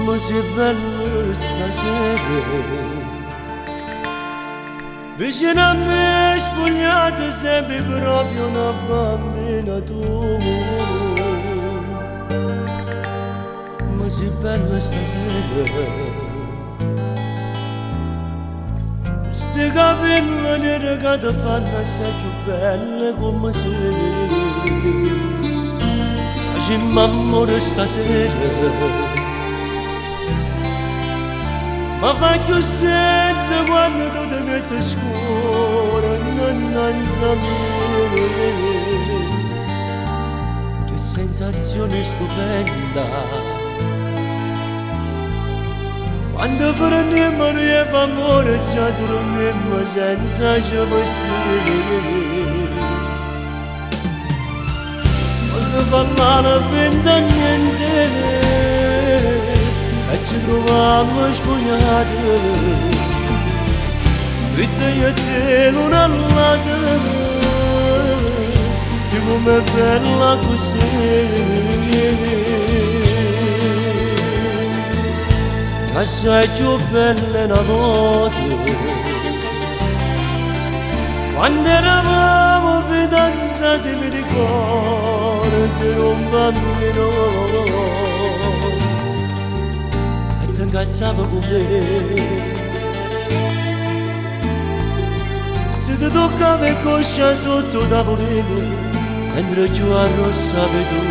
così bello stasera, vicino a me spogliata sempre proprio una bambina tu. Così bello stasera, sti capelli neri che ti fanno assai più belle come se facemmo amore stasera. Ma fai più senza quando tu ti metti scuro innanzi a me. Che sensazione stupenda quando prendiamo noi e fa amore già dormiamo senza ci possiamo. Ma se fa male per niente e ci troviamo spogliati, stritte io e te l'una all'altra, di com'è bella così. Assai più bella una notte, quando eravamo fidanzati mi ricordo che ero un bambino e ti incazzavo con me. Se ti toccava il coscia sotto tavolino mentre più arrossavi tu,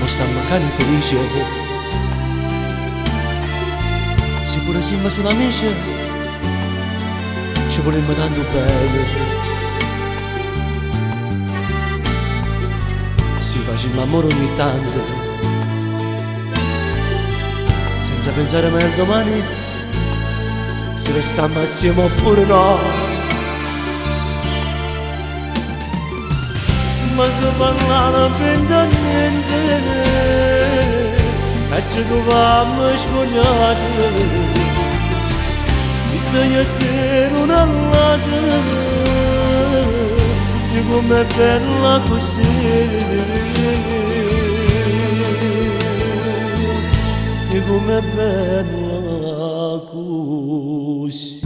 ma stanno cani felici, se pure siamo solo amici, ci volemmo tanto bene. Si facciamo amore ogni tanto, senza pensare mai al domani, se restiamo assieme oppure no. Ma se parlano per niente e ci troviamo spogliati, stritte io e te l'una all'altra, di com'è bella così, di com'è bella così.